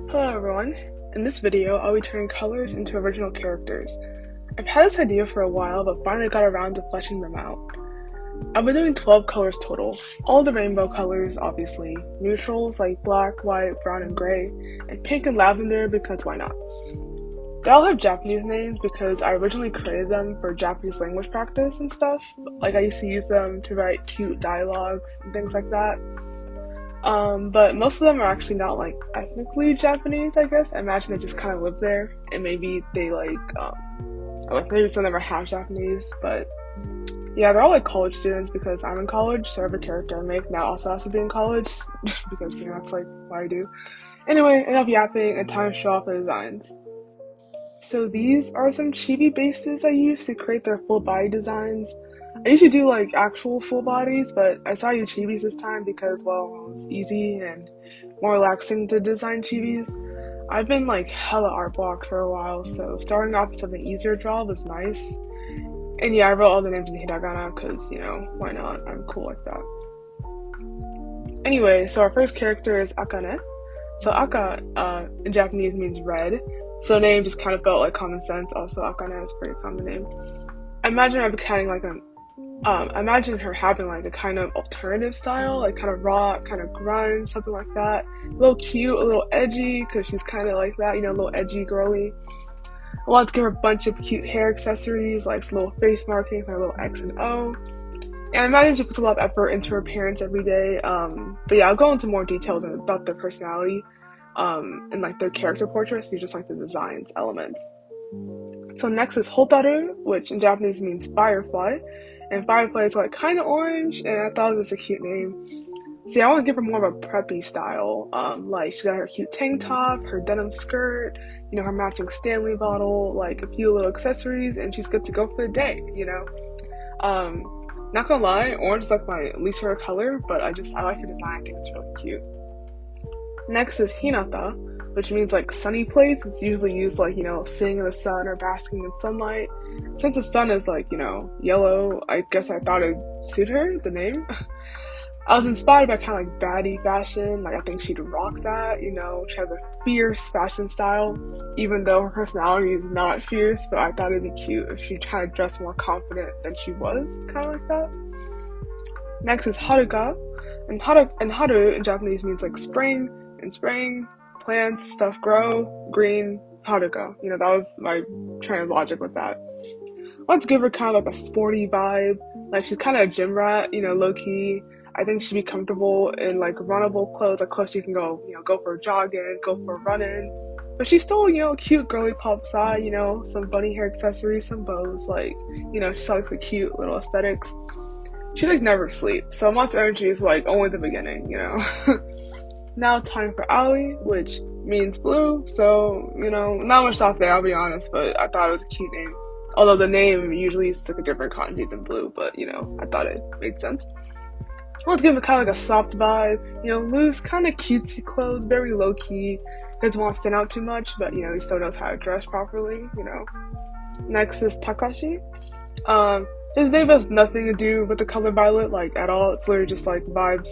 Hello everyone. In this video, I'll be turning colors into original characters. I've had this idea for a while, but finally got around to fleshing them out. I've been doing 12 colors total. All the rainbow colors, obviously. Neutrals like black, white, brown, and gray. And pink and lavender because why not? They all have Japanese names because I originally created them for Japanese language practice and stuff. Like I used to use them to write cute dialogues and things like that. But most of them are actually not like ethnically Japanese, I guess. I imagine they just kind of live there, and maybe they like maybe some of them are half Japanese. But yeah, they're all like college students because I'm in college, so every character I make now also has to be in college because that's like what I do. Anyway, enough yapping and time to show off the designs. So these are some chibi bases I use to create their full body designs. I usually do like actual full bodies, but I saw you chibis this time because, well, it was easy and more relaxing to design chibis. I've been like hella art blocked for a while, so starting off with something easier to draw was nice. And yeah, I wrote all the names in hiragana because, why not? I'm cool like that. Anyway, so our first character is Akane. So Aka in Japanese means red, so name just kind of felt like common sense. Also, Akane is a pretty common name. I imagine imagine her having like a kind of alternative style, like kind of rock, kind of grunge, something like that. A little cute, a little edgy, because she's kind of like that, a little edgy girly. I want to give her a bunch of cute hair accessories, like some little face markings, like a little X and O. And I imagine she puts a lot of effort into her appearance every day. But yeah, I'll go into more details about their personality, and like their character portraits. These are just like the designs elements. So next is Hotaru, which in Japanese means firefly. And firefly is like kind of orange, and I thought it was a cute name. See, I want to give her more of a preppy style. Like she got her cute tank top, her denim skirt, her matching Stanley bottle, like a few little accessories, and she's good to go for the day, Not gonna lie, orange is like my least favorite color, but I like her design. I think it's really cute. Next is Hinata, which means like sunny place. It's usually used like, sitting in the sun or basking in sunlight. Since the sun is like, yellow, I guess I thought it'd suit her, the name. I was inspired by kind of like baddie fashion. Like I think she'd rock that, she has a fierce fashion style, even though her personality is not fierce, but I thought it'd be cute if she kind of dressed more confident than she was, kind of like that. Next is Haruka, and Haru in Japanese means like spring, and spring, plants, stuff grow, green, Haruka. That was my train of logic with that. I want to give her kind of like a sporty vibe, like she's kind of a gym rat, low key. I think she'd be comfortable in like runnable clothes, like clothes she can go, go for jogging, go for running. But she's still, cute girly pop side, some bunny hair accessories, some bows, like, she likes the cute little aesthetics. She like never sleeps, so Monster Energy is like only the beginning, Now time for Aoi, which means blue, so, not much thought there, I'll be honest, but I thought it was a cute name. Although the name usually is like a different kanji than blue, but, I thought it made sense. I want to give it kind of like a soft vibe, loose, kind of cutesy clothes, very low-key. Doesn't want to stand out too much, but, he still knows how to dress properly, Next is Takashi. His name has nothing to do with the color violet, like, at all. It's literally just, like, vibes.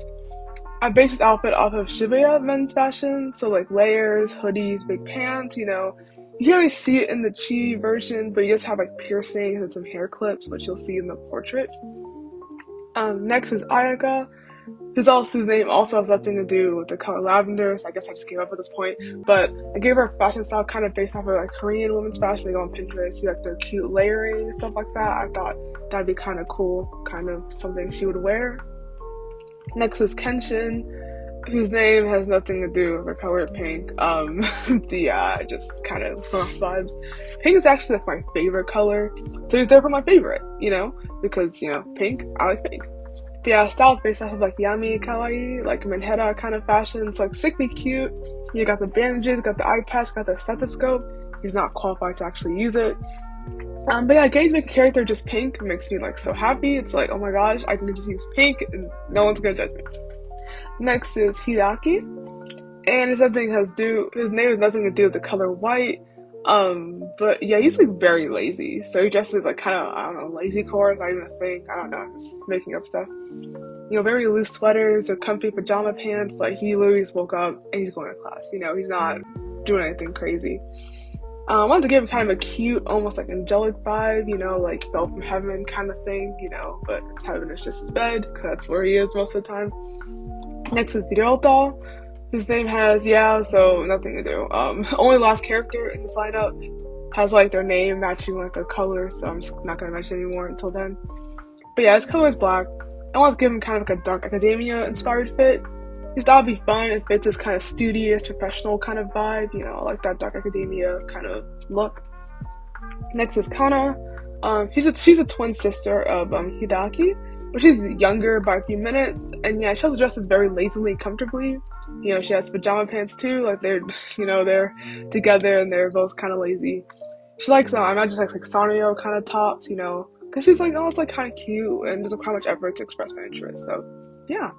I based his outfit off of Shibuya men's fashion, so, like, layers, hoodies, big pants, You can only see it in the chi version, but he does have, like, piercings and some hair clips, which you'll see in the portrait. Next is Ayaka, whose name also has nothing to do with the color lavender, so I guess I just gave up at this point. But I gave her a fashion style kind of based off of like Korean women's fashion. They go on Pinterest, see like their cute layering and stuff like that. I thought that'd be kind of cool, kind of something she would wear. Next is Kenshin, whose name has nothing to do with the color pink. So yeah, just kind of vibes. Pink is actually like my favorite color, so he's therefore my favorite, because, pink, I like pink. But yeah, style is based off of like yummy, kawaii, like Manhattan kind of fashion. It's like sickly cute. You got the bandages, got the eye patch, got the stethoscope. He's not qualified to actually use it. But yeah, getting to make a character just pink makes me like so happy. It's like, oh my gosh, I can just use pink and no one's gonna judge me. Next is Hideaki, and his name has nothing to do with the color white. But yeah, he's like very lazy. So he dresses like kind of, I don't know, lazy core is not even a thing. I don't know, I'm just making up stuff. Very loose sweaters or comfy pajama pants. Like he literally just woke up and he's going to class. He's not doing anything crazy. I wanted to give kind of a cute, almost like angelic vibe, like fell from heaven kind of thing, but heaven is just his bed, because that's where he is most of the time. Next is Ryota, whose name has, so nothing to do. Only last character in this lineup has like their name matching like their color, so I'm just not going to mention anymore until then. But yeah, his color is black. I want to give him kind of like a dark academia inspired fit. Just thought it'd be fun. It fits this kind of studious, professional kind of vibe, like that dark academia kind of look. Next is Kana. She's a twin sister of Hideaki, but she's younger by a few minutes, and yeah, she also dresses very lazily and comfortably. She has pajama pants too, like they're, they're together and they're both kind of lazy. She likes, I imagine, like Sanrio kind of tops, because she's like, oh, it's like kind of cute and doesn't require much effort to express my interest, so yeah.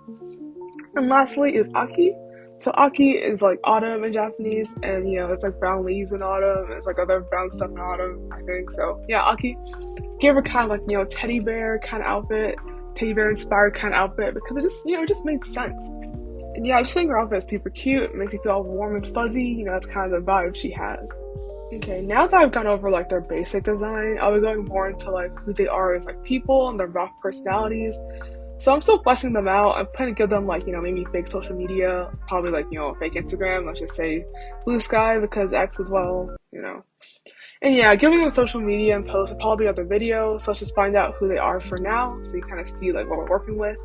And lastly is Aki. So Aki is like autumn in Japanese, and it's like brown leaves in autumn, there's like other brown stuff in autumn, I think, so yeah, Aki. Give her kind of like, teddy bear kind of outfit, teddy bear inspired kind of outfit, because it just, it just makes sense. And yeah, I just think her outfit is super cute, it makes me feel all warm and fuzzy, that's kind of the vibe she has. Okay, now that I've gone over like their basic design, I'll be going more into like who they are as like people and their rough personalities. So I'm still fleshing them out. I'm planning to give them like, maybe fake social media, probably like, fake Instagram, let's just say Blue Sky because X as well, And yeah, giving them social media and posts will probably be other videos, so let's just find out who they are for now, so you kind of see like what we're working with.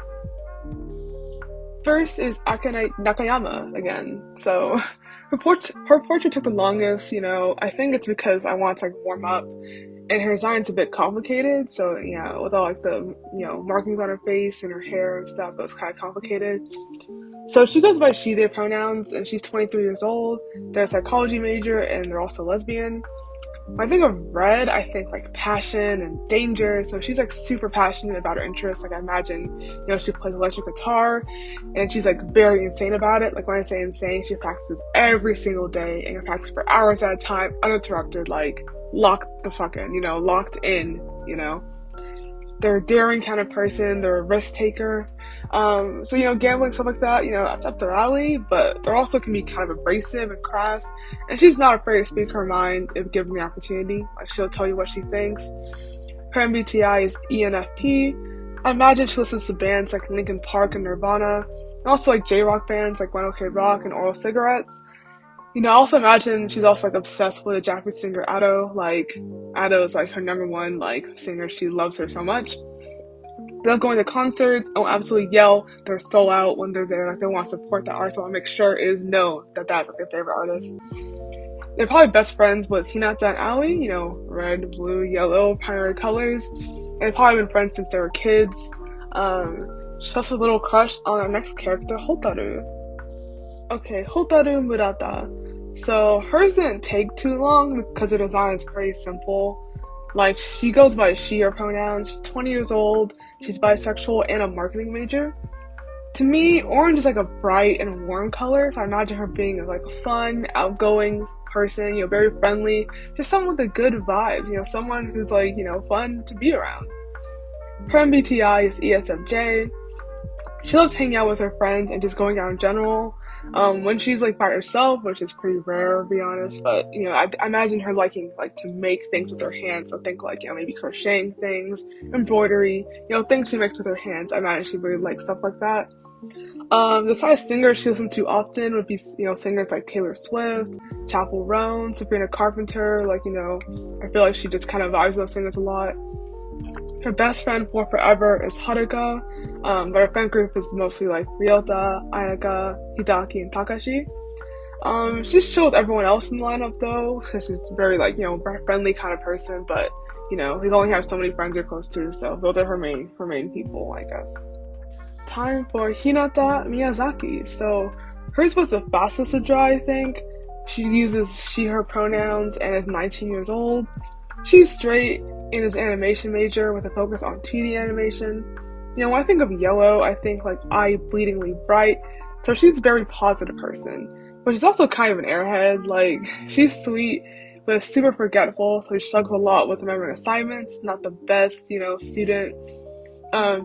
First is Akane Nakayama again. So her portrait took the longest, I think it's because I want to like warm up, and her design's a bit complicated, so yeah, with all like the, markings on her face and her hair and stuff, it was kind of complicated. So she goes by she, they pronouns, and she's 23 years old. They're a psychology major, and they're also lesbian. When I think of red, I think like passion and danger, so she's like super passionate about her interests. Like I imagine, she plays electric guitar, and she's like very insane about it. Like when I say insane, she practices every single day, and can practice for hours at a time, uninterrupted, like locked the fuck in, locked in, They're a daring kind of person, they're a risk taker. So, gambling, stuff like that, that's up their alley, but they also can be kind of abrasive and crass, and she's not afraid to speak her mind if given the opportunity. Like, she'll tell you what she thinks. Her MBTI is ENFP. I imagine she listens to bands like Linkin Park and Nirvana, and also like J-rock bands like One OK Rock and Oral Cigarettes. I also imagine she's also like obsessed with the Japanese singer Ado. Like, Ado is like her number one like singer. She loves her so much. They'll go into concerts and will absolutely yell their soul out when they're there. Like they want to support the artist, so I want to make sure it is known that that's like their favorite artist. They're probably best friends with Hinata and Aoi, red, blue, yellow, primary colors. And they've probably been friends since they were kids. She has a little crush on our next character, Hotaru. Okay, Hotaru Murata. So hers didn't take too long because her design is pretty simple. Like, she goes by she, her pronouns. She's 20 years old, she's bisexual, and a marketing major. To me, orange is like a bright and warm color, so I imagine her being like a fun, outgoing person, very friendly, just someone with the good vibes, someone who's like, fun to be around. Her MBTI is ESFJ. She loves hanging out with her friends and just going out in general. When she's like by herself, which is pretty rare to be honest, but I imagine her liking like to make things with her hands. So think like maybe crocheting things, embroidery, things she makes with her hands. I imagine she really likes stuff like that. The kind of singers she listens to often would be singers like Taylor Swift, Chappell Roan, Sabrina Carpenter. Like I feel like she just kind of vibes with those singers a lot. Her best friend for forever is Haruka, but her friend group is mostly like Ryota, Ayaka, Hideaki, and Takashi. She's chill with everyone else in the lineup though, because she's very like, friendly kind of person, but, we only have so many friends we're close to, so those are her main people, I guess. Time for Hinata Miyazaki. So, hers was the fastest to draw, I think. She uses she, her pronouns, and is 19 years old. She's straight and is an animation major with a focus on 2D animation. When I think of yellow, I think like eye bleedingly bright, so she's a very positive person. But she's also kind of an airhead, like she's sweet, but super forgetful, so she struggles a lot with remembering assignments, not the best, student.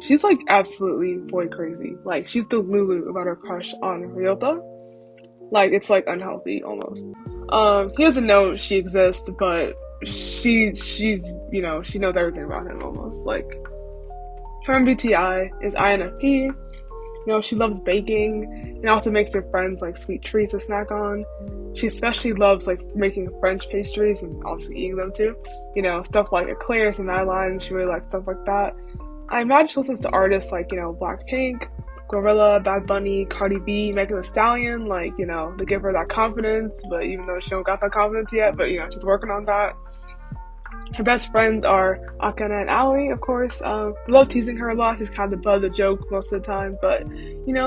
She's like absolutely boy crazy. Like she's the Lulu about her crush on Ryota. Like it's like unhealthy almost. He doesn't know she exists, but she's she knows everything about him almost. Like her MBTI is INFP. She loves baking and often makes her friends like sweet treats to snack on. She especially loves like making French pastries and obviously eating them too. Stuff like eclairs and Madeline. She really likes stuff like that. I imagine she listens to artists like, Blackpink, Gorilla, Bad Bunny, Cardi B, Megan Thee Stallion, like, they give her that confidence, but even though she don't got that confidence yet, but, she's working on that. Her best friends are Akane and Aoi, of course. They love teasing her a lot. She's kind of the butt of the joke most of the time, but,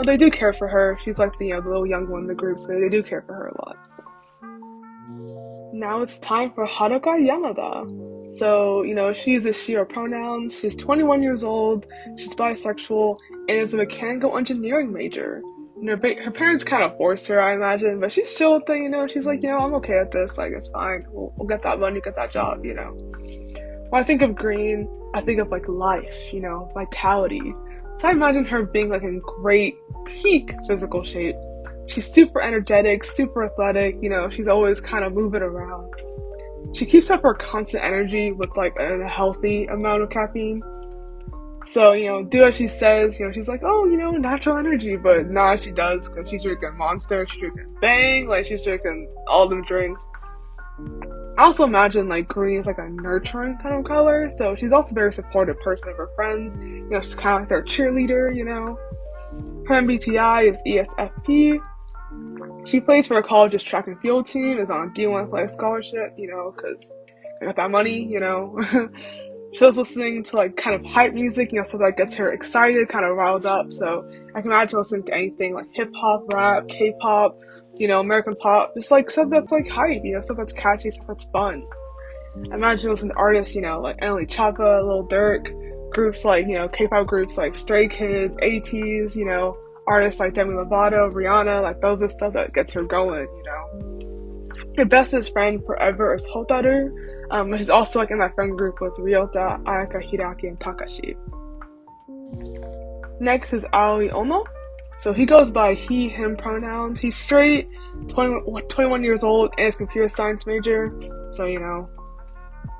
they do care for her. She's like the little young one in the group, so they do care for her a lot. Now it's time for Haruka Yamada. So, she uses she or pronouns. She's 21 years old. She's bisexual and is a mechanical engineering major. Her parents kind of forced her, I imagine, but she's chill with it, She's like, I'm okay at this. Like, it's fine. We'll get that money, get that job, When I think of green, I think of, like, life, vitality. So I imagine her being, like, in great peak physical shape. She's super energetic, super athletic, she's always kind of moving around. She keeps up her constant energy with like a healthy amount of caffeine. So, do as she says, she's like, oh, natural energy, but nah, she does, because she's drinking Monster, she's drinking Bang, like she's drinking all them drinks. I also imagine like green is like a nurturing kind of color, so she's also a very supportive person of her friends. She's kind of like their cheerleader, Her MBTI is ESFP. She plays for a college's track and field team, is on a D1 athletic scholarship, because I got that money, She loves listening to like kind of hype music, stuff that gets her excited, kind of riled up. So I can imagine listening to anything like hip hop, rap, K-pop, American pop, just like stuff that's like hype, stuff that's catchy, stuff that's fun. I imagine listening to artists, like Emily Chapa, Lil Durk, groups like, K-pop groups like Stray Kids, ATEEZ, artists like Demi Lovato, Rihanna, like those are stuff that gets her going, Her bestest friend forever is Hotaru, which is also like in that friend group with Ryota, Ayaka, Hideaki, and Takashi. Next is Aoi Ono. So he goes by he, him pronouns. He's straight, 21 years old, and is a computer science major. So,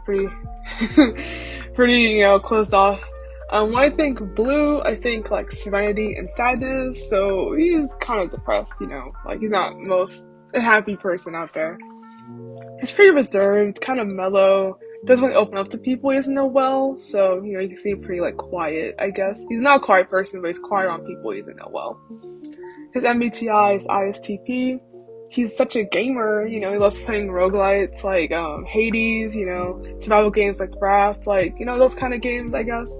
pretty, pretty, closed off. When I think blue, I think like serenity and sadness. So he's kind of depressed, like he's not the most happy person out there. He's pretty reserved, kind of mellow, doesn't really open up to people he doesn't know well. So, you can see pretty like quiet, I guess. He's not a quiet person, but he's quiet on people he doesn't know well. His MBTI is ISTP. He's such a gamer, he loves playing roguelites like Hades, survival games like Raft, like, those kind of games, I guess.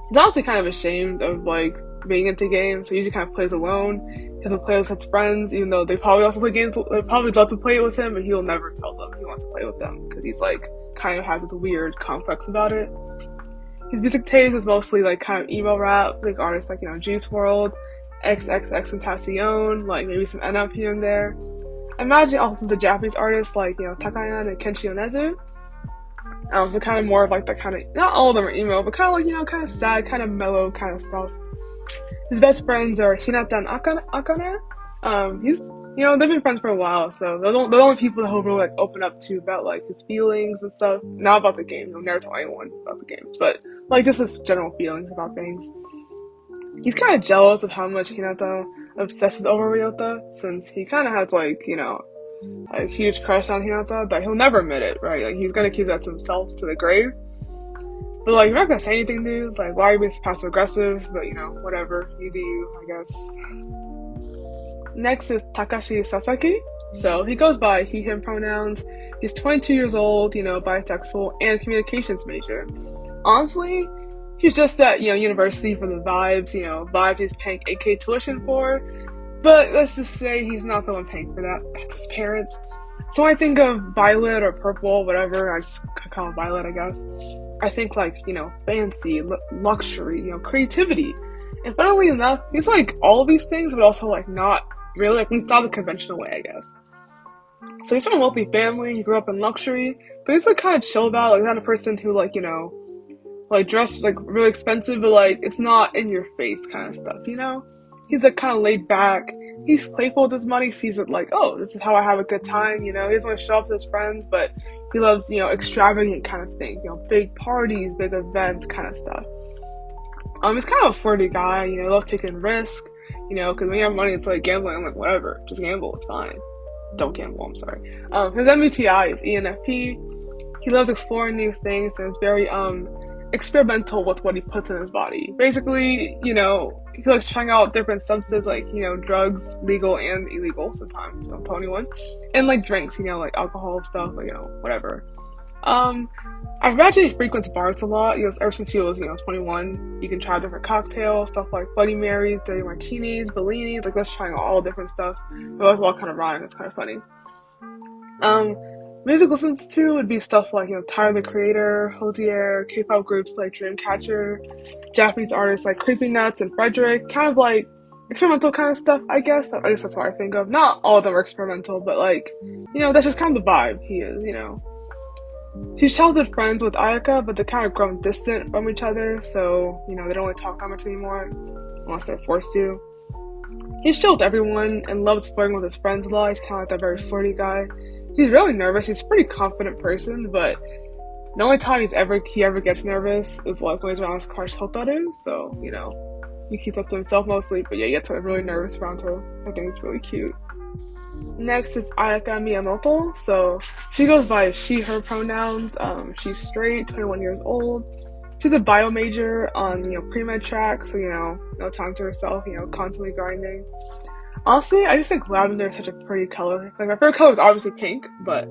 He's honestly kind of ashamed of like being into games, so he usually kind of plays alone. He doesn't play with his friends, even though they probably also play games. They probably love to play it with him, but he'll never tell them he wants to play with them because he's like kind of has this weird complex about it. His music taste is mostly like kind of emo rap, like artists like Juice WRLD, XXXTentacion, like maybe some NF here and there. I imagine also the Japanese artists like Takayan and Kenshi Yonezu. So kind of more of like the kind of, not all of them are emo, but kind of like, kind of sad, kind of mellow kind of stuff. His best friends are Hinata and Akane. He's, they've been friends for a while, so they're the only people that he'll really like open up to about like his feelings and stuff. Not about the game, he'll never tell anyone about the games, but like just his general feelings about things. He's kind of jealous of how much Hinata obsesses over Ryota, since he kind of has like, a huge crush on Hinata, but he'll never admit it, right? Like, he's gonna keep that to himself to the grave. But, like, you're not gonna say anything, dude. Like, why are you being passive aggressive? But, whatever. You do you, I guess. Next is Takashi Sasaki. So, he goes by he, him pronouns. He's 22 years old, bisexual, and communications major. Honestly, he's just at, university for the vibes, vibes he's paying 8K tuition for. But let's just say he's not the one paying for that. That's his parents. So when I think of violet or purple, whatever, I just call it violet, I guess. I think like, fancy, luxury, creativity. And funnily enough, he's like all of these things, but also like not really, like he's not the conventional way, I guess. So he's from a wealthy family, he grew up in luxury, but he's like kind of chill about, like not a person who like, like dressed like really expensive, but like it's not in your face kind of stuff, He's like kind of laid back. He's playful with his money, sees it like, oh, this is how I have a good time, you know. He doesn't want to show off to his friends, but he loves, you know, extravagant kind of things, you know, big parties, big events kind of stuff. He's kind of a flirty guy, you know, loves taking risks, you know, because when you have money, it's like gambling. I'm like, whatever, just gamble, it's fine. Don't gamble, I'm sorry. His MBTI is ENFP. He loves exploring new things and is very experimental with what he puts in his body. Basically, you know, he likes trying out different substances like, you know, drugs, legal and illegal sometimes, don't tell anyone. And like drinks, you know, like alcohol stuff, like, you know, whatever. I imagine he frequents bars a lot. You know, ever since he was, you know, 21, you can try different cocktails, stuff like Bloody Marys, Dirty Martinis, Bellinis, like let's trying all different stuff. It was all kind of rhyme. It's kind of funny. Music listens to would be stuff like, you know, Tyler the Creator, Hosier, K-pop groups like Dreamcatcher, Japanese artists like Creepy Nuts and Frederick, kind of like experimental kind of stuff, I guess. At least that's what I think of. Not all of them are experimental, but like, you know, that's just kind of the vibe he is, you know. He's childhood friends with Ayaka, but they're kind of grown distant from each other, so, you know, they don't really talk that much anymore, unless they're forced to. He's chill with everyone and loves flirting with his friends a lot. He's kind of like that very flirty guy. He's really nervous. He's a pretty confident person, but the only time he ever gets nervous is like when he's around his crush Hotaru, so, you know, he keeps up to himself mostly, but yeah, he gets really nervous around her. I think it's really cute. Next is Ayaka Miyamoto. So she goes by she, her pronouns. She's straight, 21 years old. She's a bio major on, you know, pre-med track, so, you know, no time to herself, you know, constantly grinding. Honestly, I just think lavender is such a pretty color. Like, my favorite color is obviously pink, but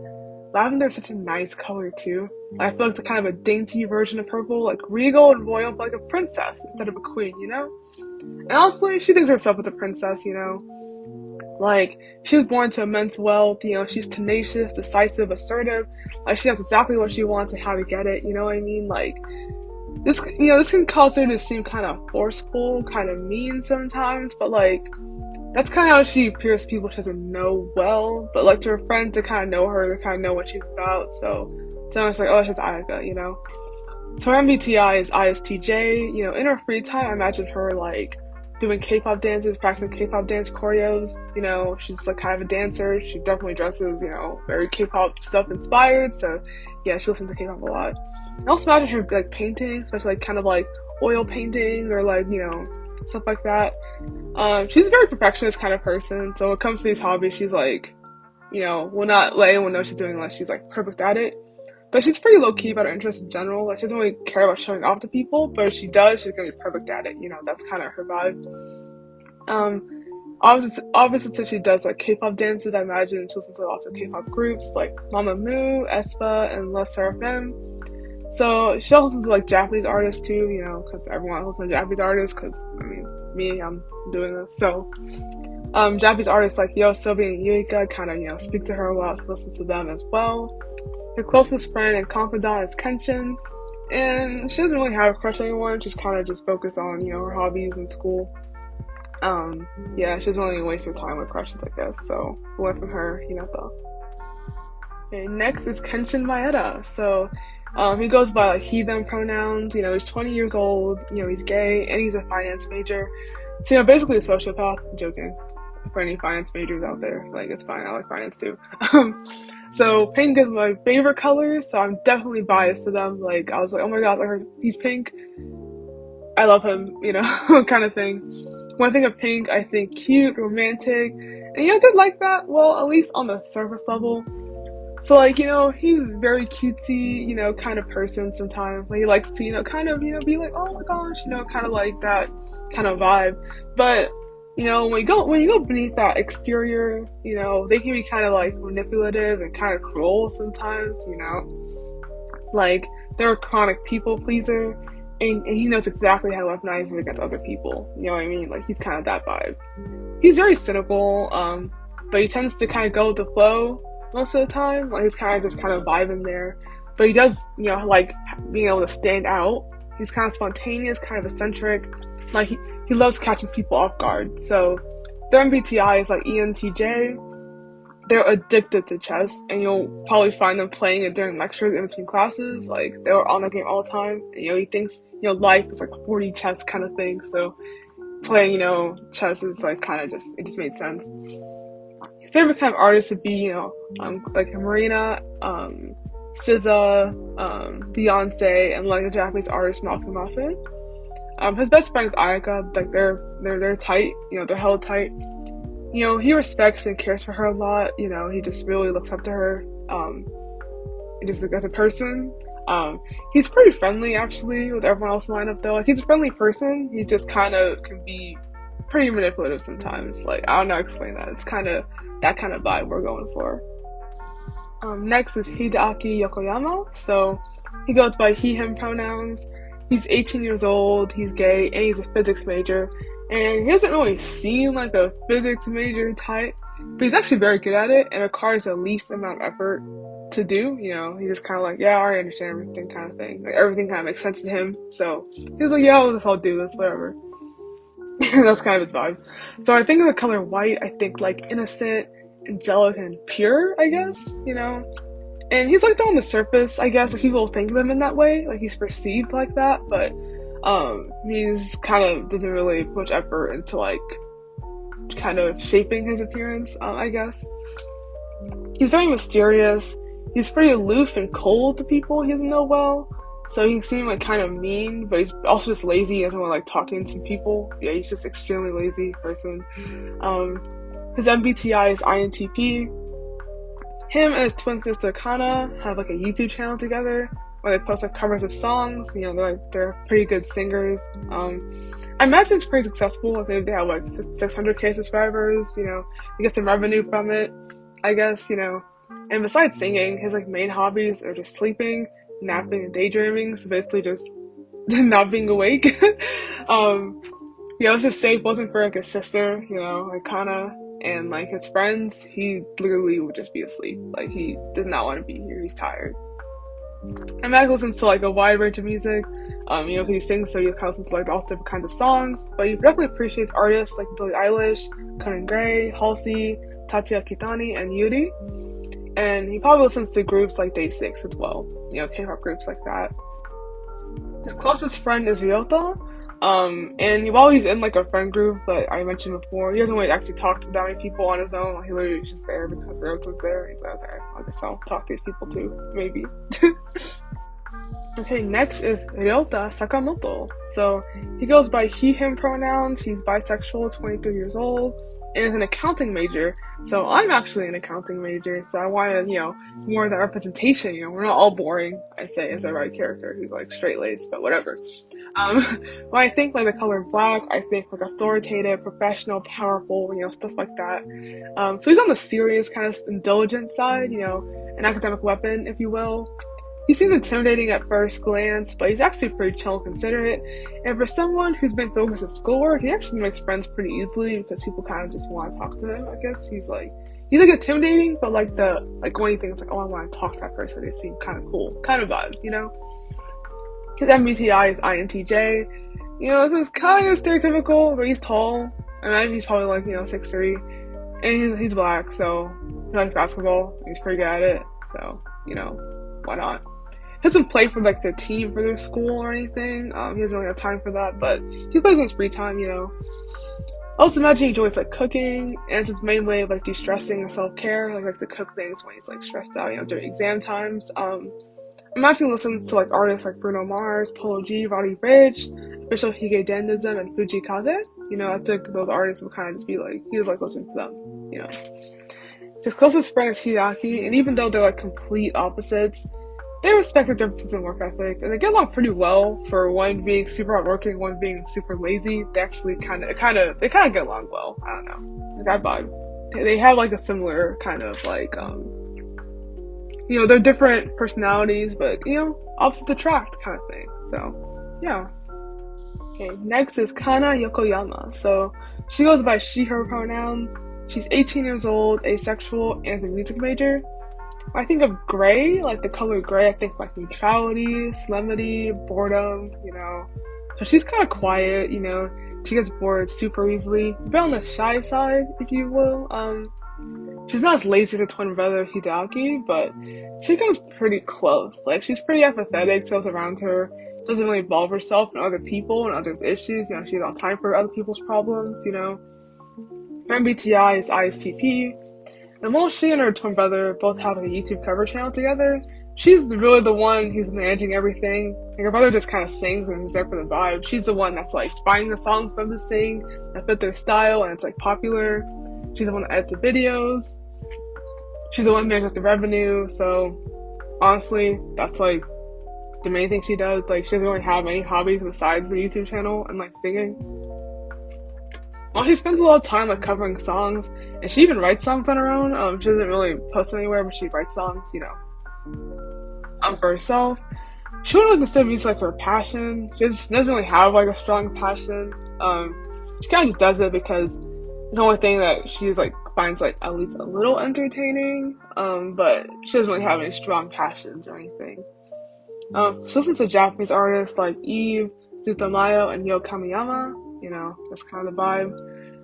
lavender is such a nice color too. I feel like it's kind of a dainty version of purple, like regal and royal, but like a princess instead of a queen, you know? And honestly, she thinks of herself as a princess, you know? Like, she was born to immense wealth, you know, she's tenacious, decisive, assertive, like, she knows exactly what she wants and how to get it, you know what I mean? Like, this, you know, this can cause her to seem kind of forceful, kind of mean sometimes, but, like, that's kind of how she appears to people she doesn't know well, but, like, to her friends, they kind of know her, they kind of know what she's about, so it's like, oh, she's Ayaka, you know? So her MBTI is ISTJ, you know, in her free time, I imagine her, like, doing K-pop dances, practicing K-pop dance choreos, you know, she's like kind of a dancer, she definitely dresses, you know, very K-pop stuff inspired, so yeah, she listens to K-pop a lot. I also imagine her like painting, especially like kind of like oil painting or like, you know, stuff like that. She's a very perfectionist kind of person, so when it comes to these hobbies, she's like, you know, will not let anyone know she's doing unless she's like perfect at it. But she's pretty low-key about her interests in general. Like, she doesn't really care about showing off to people, but if she does, she's gonna be perfect at it. You know, that's kind of her vibe. Obviously, since she does, like, K-pop dances, I imagine she listens to lots of K-pop groups, like Mamamoo, aespa, and Les Seraphim. So, she also listens to, like, Japanese artists, too, you know, because everyone listens to Japanese artists, because, I mean, me, I'm doing this, so... Japanese artists like YOASOBI and Yuika kind of, you know, speak to her a lot, listen to them as well. Her closest friend and confidant is Kenshin, and she doesn't really have a crush on anyone, she's kind of just focused on, you know, her hobbies and school. Yeah, she doesn't really waste her time with crushes, I guess, so we'll learn from her, Hinata. Okay, next is Kenshin Maeda. So, he goes by, like, he, them pronouns, you know, he's 20 years old, you know, he's gay, and he's a finance major. So, you know, basically a sociopath. I'm joking. For any finance majors out there, like, it's fine, I like finance too. So pink is my favorite color, so I'm definitely biased to them. Like, I was like, oh my god, like, he's pink, I love him, you know, kind of thing. When I think of pink, I think cute, romantic, and, you know, I did like that, well, at least on the surface level. So, like, you know, he's very cutesy, you know, kind of person sometimes. Like, he likes to, you know, kind of, you know, be like, oh my gosh, you know, kind of like that kind of vibe. But, you know, when you go beneath that exterior, you know, they can be kind of like manipulative and kind of cruel sometimes, you know. Like, they're a chronic people pleaser, and he knows exactly how to weaponize it against other people. You know what I mean? Like, he's kind of that vibe. He's very cynical, but he tends to kind of go with the flow most of the time. Like, he's kind of just kind of vibing there. But he does, you know, like being able to stand out. He's kind of spontaneous, kind of eccentric. Like, he loves catching people off guard. So their MBTI is like ENTJ. They're addicted to chess, and you'll probably find them playing it during lectures in between classes. Like, they're on the game all the time. And, you know, he thinks, you know, life is like 40 chess kind of thing. So playing, chess is like kind of it just made sense. His favorite kind of artist would be, like Marina, SZA, Beyonce, and like the Japanese artist Malcolm Muffin. His best friend is Ayaka. Like they're tight. They're held tight. He respects and cares for her a lot. He just really looks up to her. Just like, as a person. He's pretty friendly actually with everyone else in the lineup though. Like he's a friendly person. He just kind of can be pretty manipulative sometimes. Like I don't know how to explain that. It's kind of that kind of vibe we're going for. Next is Hideaki Yokoyama. So he goes by he/him pronouns. He's 18 years old. He's gay and he's a physics major. And he doesn't really seem like a physics major type, but he's actually very good at it and requires the least amount of effort to do. He's just kind of like, yeah, I already understand everything kind of thing. Like everything kind of makes sense to him. So he's like, yeah, I'll do this, whatever. That's kind of his vibe. So I think of the color white, I think like innocent, angelic, and pure, I guess, And he's like that on the surface, I guess. Like people think of him in that way, like he's perceived like that, but he's kind of doesn't really put much effort into like kind of shaping his appearance, I guess. He's very mysterious. He's pretty aloof and cold to people he doesn't know well. So he can seem like kind of mean, but he's also just lazy. He doesn't want like talking to people. Yeah, he's just extremely lazy person. His MBTI is INTP. Him and his twin sister Kana have like a YouTube channel together where they post like covers of songs. They're pretty good singers. I imagine it's pretty successful. Like maybe they have like 600K subscribers. He gets some revenue from it, I guess. And besides singing, his like main hobbies are just sleeping, napping, and daydreaming. So basically just not being awake. Let's just say if it wasn't for like his sister, like Kana and like his friends, he literally would just be asleep. Like he does not want to be here. He's tired. And Mac listens to like a wide range of music. Because he sings, so he kind of listens to like all different kinds of songs. But he definitely appreciates artists like Billie Eilish, Conan Gray, Halsey, Tatsuya Kitani, and Yuri. And he probably listens to groups like Day6 as well. K-pop groups like that. His closest friend is Ryota. And while he's in like a friend group that I mentioned before, he doesn't really actually talk to that many people on his own. He literally is just there because Ryota's there. He's like, okay, I guess I'll talk to these people too, maybe. Okay, next is Ryota Sakamoto. So he goes by he/him pronouns. He's bisexual, 23 years old, and is an accounting major. So I'm actually an accounting major, so I wanted, more of that representation. We're not all boring, I say, as a right character who's like straight-laced, but whatever. When I think like the color black, I think like authoritative, professional, powerful, stuff like that. So he's on the serious kind of intelligent side, an academic weapon, if you will. He seems intimidating at first glance, but he's actually pretty chill and considerate. And for someone who's been focused on schoolwork, he actually makes friends pretty easily because people kind of just want to talk to him, I guess. He's like intimidating, but like when he thinks like, oh, I want to talk to that person, they seem kind of cool, kind of vibe, His MBTI is INTJ. This is kind of stereotypical, but he's tall. I imagine he's probably like, 6'3". And he's black, so he likes basketball. He's pretty good at it, so, why not? He doesn't play for like the team for their school or anything. He doesn't really have time for that, but he plays in his free time, I also imagine he enjoys like cooking, and it's his main way of like de-stressing and self-care. Like to cook things when he's like stressed out, during exam times. Imagine he listens to like artists like Bruno Mars, Polo G, Roddy Ricch, Official Hige Dandism, and Fuji Kaze. I think those artists would kind of just be like, he would like listen to them, His closest friend is Hideaki, and even though they're like complete opposites, they respect their differences in work ethic, and they get along pretty well. For one being super hardworking, one being super lazy, they actually kind of get along well. I don't know, that vibe. They have like a similar kind of like they're different personalities, but opposites attract kind of thing. So yeah. Okay, next is Kana Yokoyama. So she goes by she/her pronouns. She's 18 years old, asexual, and is a music major. When I think of gray, like the color gray, I think like neutrality, solemnity, boredom, So she's kind of quiet, She gets bored super easily. A bit on the shy side, if you will. She's not as lazy as her twin brother Hideaki, but she comes pretty close. Like she's pretty apathetic to those around her. doesn't really involve herself in other people and others' issues. She has no time for other people's problems. Her MBTI is ISTP. And while she and her twin brother both have a YouTube cover channel together, she's really the one who's managing everything. Her brother just kind of sings and is there for the vibe. She's the one that's finding the songs for them to sing that fit their style and it's popular. She's the one that edits the videos. She's the one who manages the revenue. So honestly, that's the main thing she does. She doesn't really have any hobbies besides the YouTube channel and singing. Well, she spends a lot of time covering songs, and she even writes songs on her own. She doesn't really post anywhere, but she writes songs, for herself. She wouldn't consider music her passion. She doesn't really have a strong passion. She kind of just does it because it's the only thing that she's finds at least a little entertaining. But she doesn't really have any strong passions or anything. She listens to Japanese artists like Eve, Zutamayo, and Yo Kamiyama. That's kind of the vibe.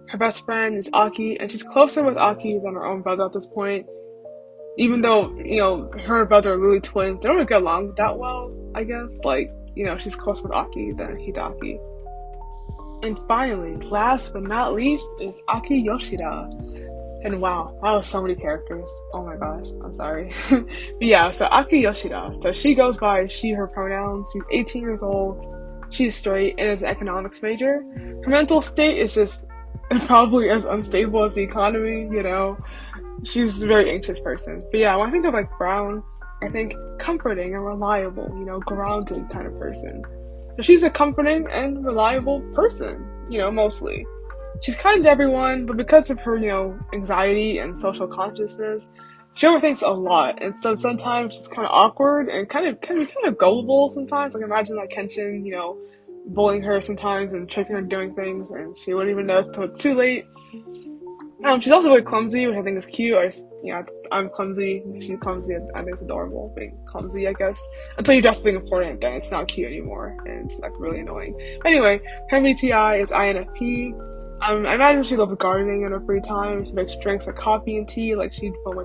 Her best friend is Aki, and she's closer with Aki than her own brother at this point. Even though, her and brother are really twins, they don't really get along that well, I guess. She's closer with Aki than Hidaki. And finally, last but not least, is Aki Yoshida. And wow, that was so many characters. Oh my gosh, I'm sorry. But yeah, so Aki Yoshida. So she goes by she, her pronouns. She's 18 years old. She's straight and is an economics major. Her mental state is just probably as unstable as the economy, She's a very anxious person. But yeah, when I think of Brown, I think comforting and reliable, grounded kind of person. So she's a comforting and reliable person, mostly. She's kind to everyone, but because of her, anxiety and social consciousness, she overthinks a lot, and so sometimes she's kind of awkward and can be kind of gullible sometimes. Imagine Kenshin, bullying her sometimes and tricking her doing things, and she wouldn't even know until it's too late. She's also very clumsy, which I think is cute. I'm clumsy. She's clumsy. I think it's adorable being clumsy, I guess. Until you do something important, then it's not cute anymore, and it's really annoying. Anyway, her MBTI is INFP. I imagine she loves gardening in her free time. She makes drinks coffee and tea. She'd put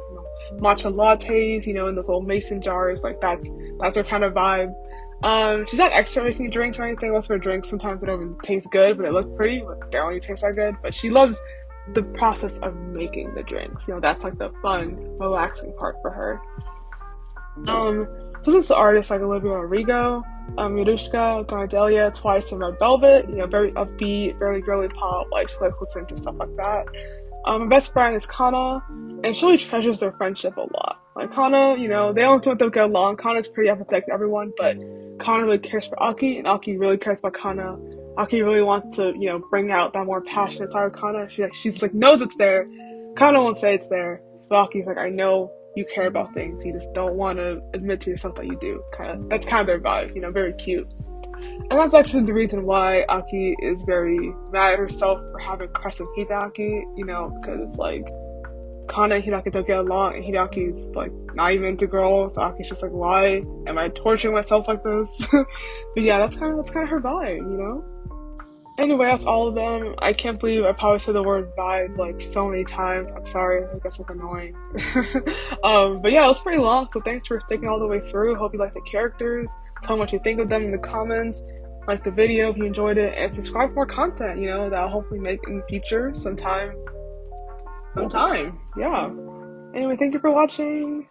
matcha lattes, in those little mason jars. That's her kind of vibe. She's not expert making drinks or anything. Most of her drinks sometimes they don't even taste good, but they look pretty. But they don't really taste that good. But she loves the process of making the drinks. That's the fun, relaxing part for her. Listens to artists like Olivia Rodrigo, Yarushka, Gardelia, Twice, and Red Velvet. Very upbeat, very girly pop. She likes listening to stuff like that. My best friend is Kana, and she really treasures their friendship a lot. Kana, they don't want them to get along. Kana's pretty empathetic to everyone, but Kana really cares for Aki, and Aki really cares about Kana. Aki really wants to, bring out that more passionate side of Kana. She's knows it's there. Kana won't say it's there, but Aki's I know you care about things. You just don't want to admit to yourself that you do. That's kind of their vibe, very cute. And that's actually the reason why Aki is very mad at herself for having a crush on Hidaki, because it's Kana and Hidaki don't get along, and Hidaki's not even into girls. So Aki's just why am I torturing myself like this? But yeah, that's kind of her vibe, Anyway, that's all of them. I can't believe I probably said the word vibe so many times. I'm sorry, I guess annoying. But yeah, it was pretty long, so thanks for sticking all the way through. Hope you like the characters. Tell me what you think of them in the comments. Like the video if you enjoyed it, and subscribe for more content, that I'll hopefully make in the future sometime. Yeah. Anyway, thank you for watching.